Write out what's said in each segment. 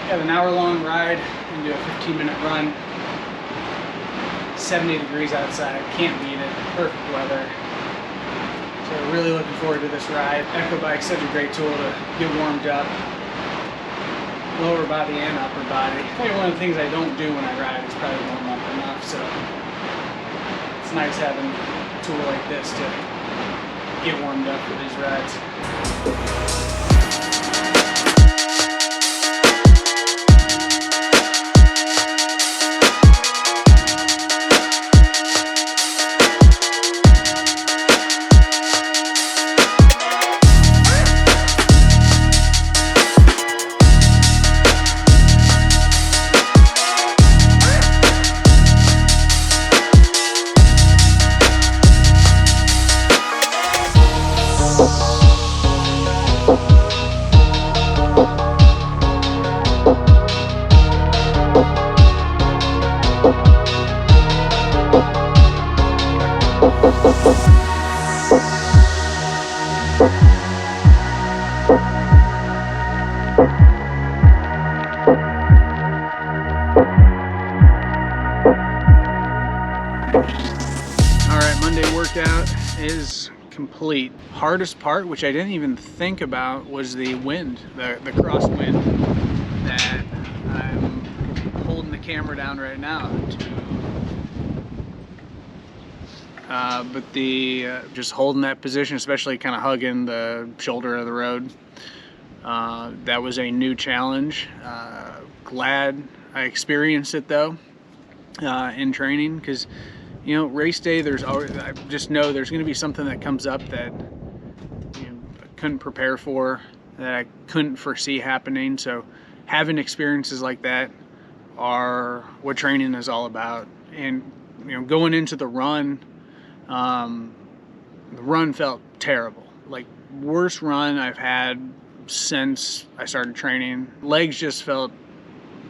Got an hour-long ride into a 15-minute run. 70 degrees outside, can't beat it. Perfect weather. So really looking forward to this ride. Echo Bike's such a great tool to get warmed up. Lower body and upper body. Probably one of the things I don't do when I ride is probably warm up enough, so it's nice having a tool like this to get warmed up for these rides. Workout is complete. Hardest part, which I didn't even think about, was the wind, the crosswind that I'm holding the camera down right now to. But just holding that position, especially kind of hugging the shoulder of the road, that was a new challenge. Glad I experienced it though in training, because you know, race day, I just know there's going to be something that comes up that I couldn't prepare for, that I couldn't foresee happening. So having experiences like that are what training is all about. And going into the run felt terrible. Like, worst run I've had since I started training. Legs just felt,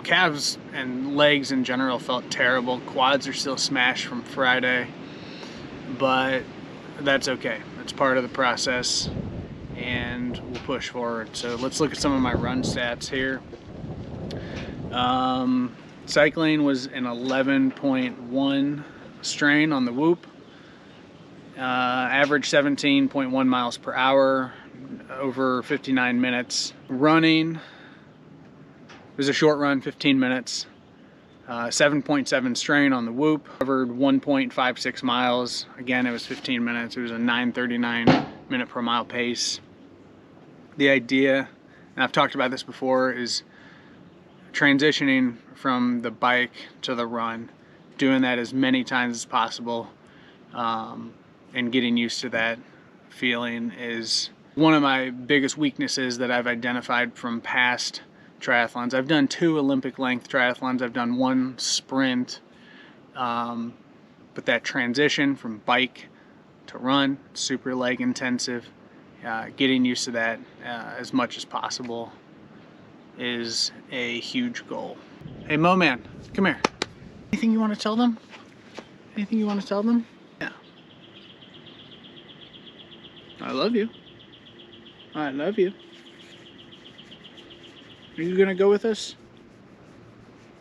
calves and legs in general felt terrible. Quads are still smashed from Friday, but that's okay. That's part of the process, and we'll push forward. So let's look at some of my run stats here. Cycling was an 11.1 strain on the Whoop. Average 17.1 miles per hour, over 59 minutes. Running, it was a short run, 15 minutes. 7.7 strain on the Whoop. Covered 1.56 miles. Again, it was 15 minutes. It was a 9:39 minute per mile pace. The idea, and I've talked about this before, is transitioning from the bike to the run, doing that as many times as possible, and getting used to that feeling is one of my biggest weaknesses that I've identified from past triathlons. I've done 2 Olympic length triathlons. I've done 1 sprint, but that transition from bike to run, super leg intensive, getting used to that as much as possible is a huge goal. Hey, Mo Man, come here. Anything you want to tell them? Anything you want to tell them? Yeah. I love you. I love you. Are you gonna go with us?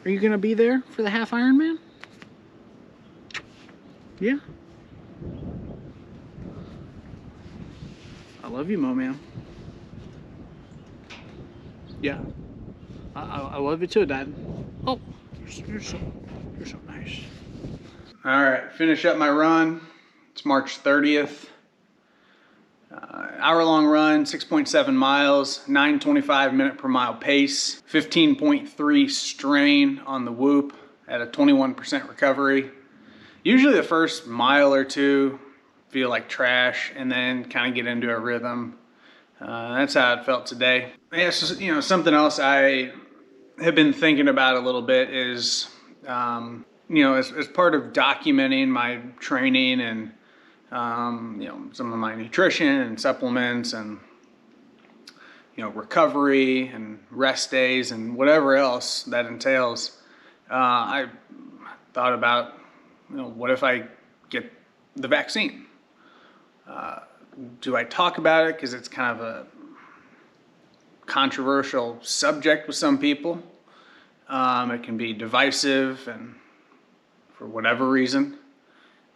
Are you gonna be there for the half Ironman? Yeah. I love you, Mo Man. Yeah. I love you too, Dad. Oh, you're so nice. All right, finish up my run. It's March 30th. Hour-long run, 6.7 miles, 9:25 minute per mile pace, 15.3 strain on the Whoop at a 21% recovery. Usually the first mile or two feel like trash, and then kind of get into a rhythm. That's how it felt today. Yeah, so, something else I have been thinking about a little bit is, as part of documenting my training and some of my nutrition and supplements and recovery and rest days and whatever else that entails, I thought about what if I get the vaccine? Do I talk about it because it's kind of a controversial subject with some people? It can be divisive and for whatever reason.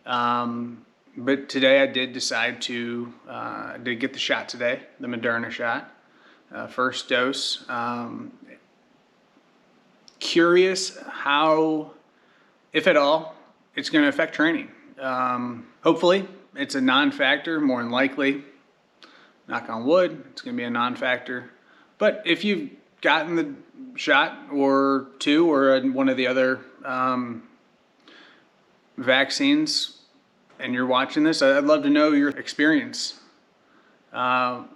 But today I did decide to, did get the shot today, the Moderna shot, first dose. Curious how, if at all, it's going to affect training. Hopefully it's a non-factor, more than likely, knock on wood, it's going to be a non-factor. But if you've gotten the shot or two or one of the other vaccines and you're watching this, I'd love to know your experience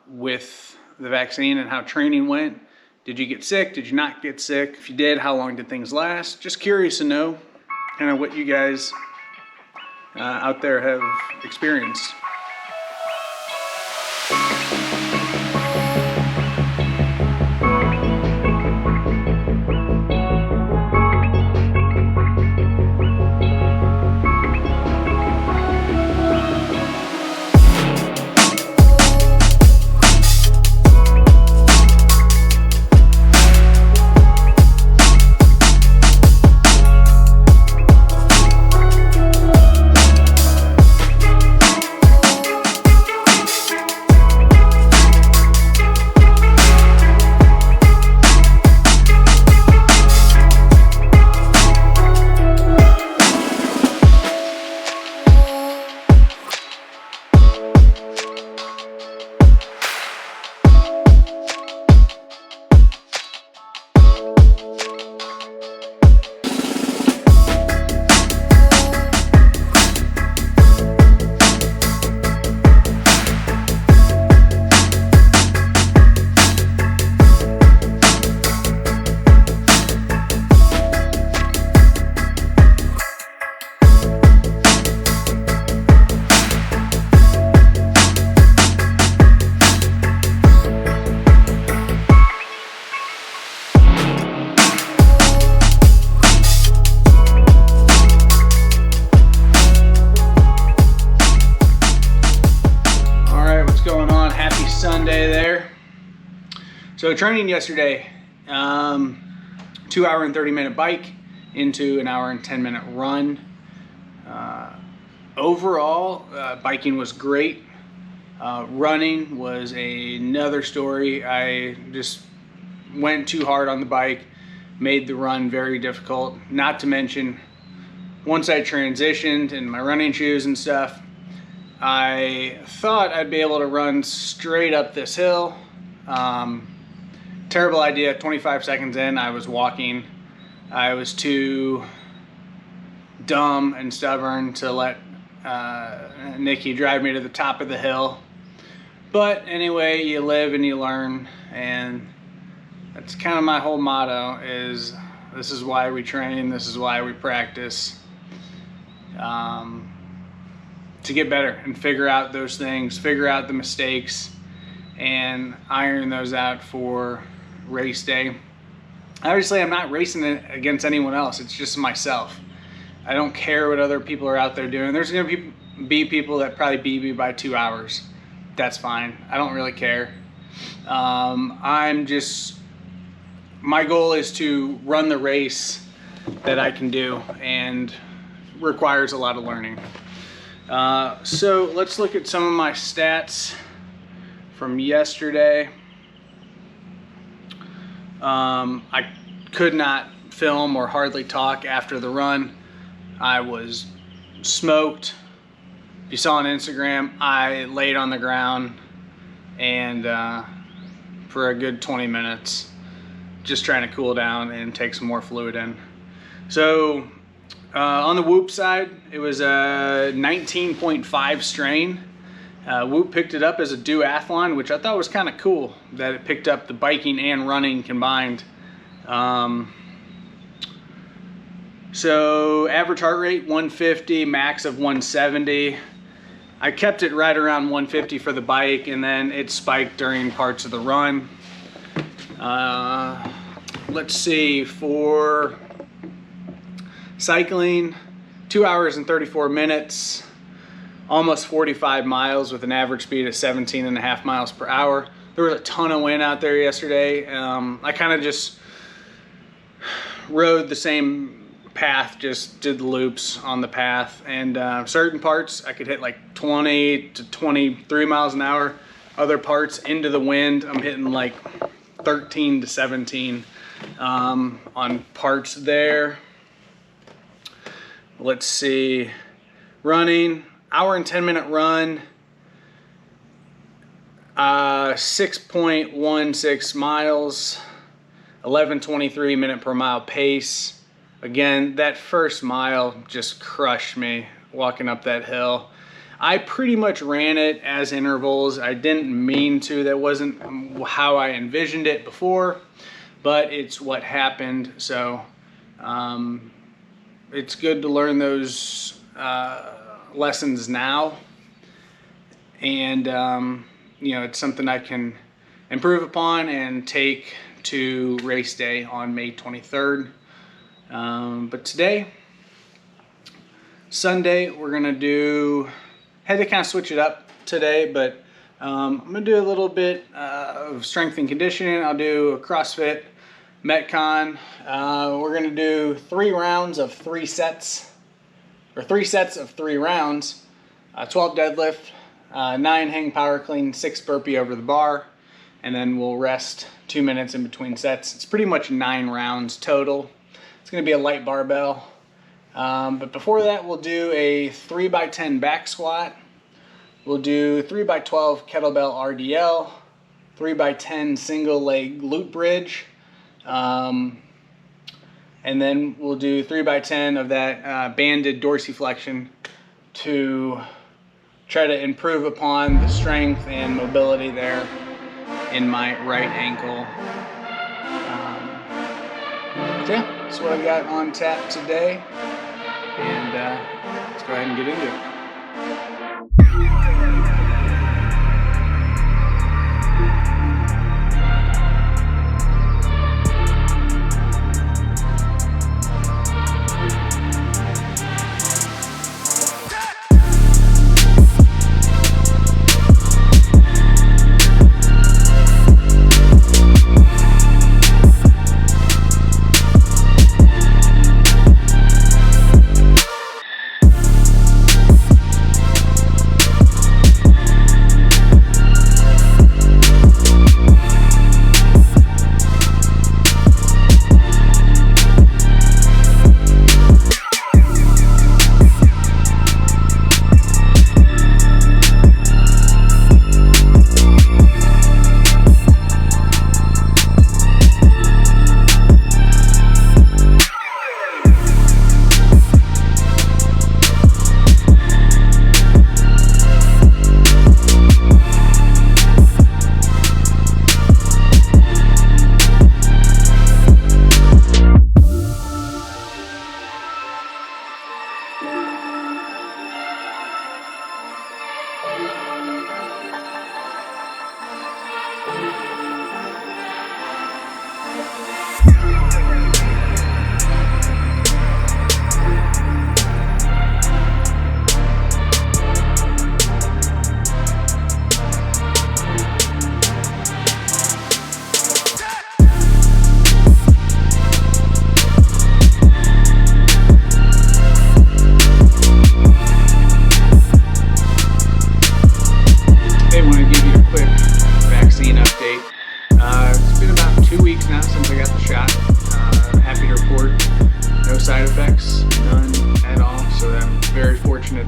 with the vaccine and how training went. Did you get sick? Did you not get sick? If you did, how long did things last? Just curious to know kind of what you guys out there have experienced. Sunday there. So training yesterday, 2 hour and 30-minute bike into an hour and 10-minute run. Overall, biking was great. Running was another story. I just went too hard on the bike, made the run very difficult. Not to mention, once I transitioned in my running shoes and stuff, I thought I'd be able to run straight up this hill. Terrible idea. 25 seconds in, I was walking. I was too dumb and stubborn to let Nikki drive me to the top of the hill. But anyway, you live and you learn, and that's kind of my whole motto, is this is why we train, this is why we practice. To get better and figure out those things, figure out the mistakes, and iron those out for race day. Obviously, I'm not racing it against anyone else. It's just myself. I don't care what other people are out there doing. There's going to be people that probably beat me by 2 hours. That's fine. I don't really care. My goal is to run the race that I can do, and requires a lot of learning. So let's look at some of my stats from yesterday. I could not film or hardly talk after the run. I was smoked. If you saw on Instagram, I laid on the ground and for a good 20 minutes, just trying to cool down and take some more fluid in. So on the Whoop side, it was a 19.5 strain. Whoop picked it up as a duathlon, which I thought was kind of cool, that it picked up the biking and running combined. So average heart rate 150, max of 170. I kept it right around 150 for the bike, and then it spiked during parts of the run. Let's see, for cycling, 2 hours and 34 minutes, almost 45 miles with an average speed of 17.5 miles per hour. There was a ton of wind out there yesterday. I kind of just rode the same path, just did the loops on the path, and certain parts I could hit like 20 to 23 miles an hour. Other parts into the wind, I'm hitting like 13 to 17 on parts there. Let's see, running, hour and 10-minute run, 6.16 miles, 11:23 minute per mile pace. Again, that first mile just crushed me walking up that hill. I pretty much ran it as intervals. I didn't mean to. That wasn't how I envisioned it before, but it's what happened. So it's good to learn those lessons now, and you know, it's something I can improve upon and take to race day on May 23rd. But today, Sunday, we're gonna had to kind of switch it up today, but I'm gonna do a little bit of strength and conditioning. I'll do a CrossFit Metcon. We're gonna do 3 rounds of 3 sets, or 3 sets of 3 rounds, 12 deadlift, 9 hang power clean, 6 burpee over the bar, and then we'll rest 2 minutes in between sets. It's pretty much 9 rounds total. It's gonna be a light barbell. But before that, we'll do a 3x10 back squat. We'll do 3x12 kettlebell RDL, 3x10 single leg glute bridge. And then we'll do 3x10 of that banded dorsiflexion to try to improve upon the strength and mobility there in my right ankle. So yeah, that's what I got on tap today. And let's go ahead and get into it.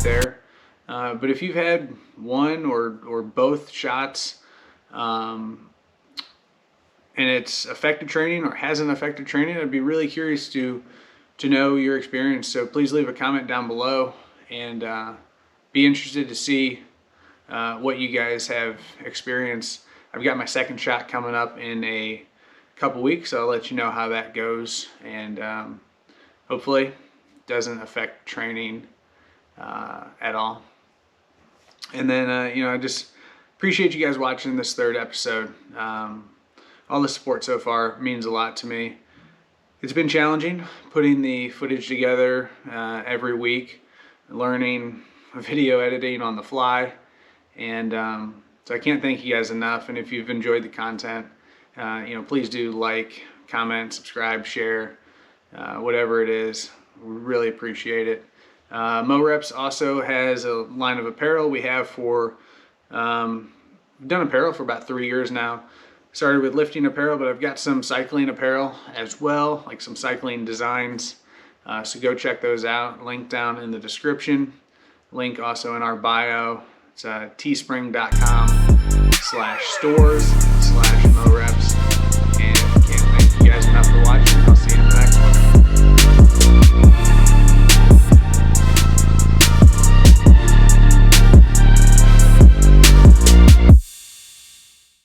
There. But if you've had one or both shots and it's affected training or hasn't affected training, I'd be really curious to know your experience. So please leave a comment down below and be interested to see what you guys have experienced. I've got my second shot coming up in a couple weeks, so I'll let you know how that goes, and hopefully it doesn't affect training at all. And then you know, I just appreciate you guys watching this 3rd episode. All the support so far means a lot to me. It's been challenging putting the footage together every week, learning video editing on the fly, and so I can't thank you guys enough. And if you've enjoyed the content, you know, please do like, comment, subscribe, share. whatever it is. We really appreciate it. MoReps also has a line of apparel. We have for, we've done apparel for about 3 years now. Started with lifting apparel, but I've got some cycling apparel as well, like some cycling designs. So go check those out. Link down in the description. Link also in our bio. It's teespring.com/stores/MoReps. And can't thank you guys enough for watching. I'll see you in the next one.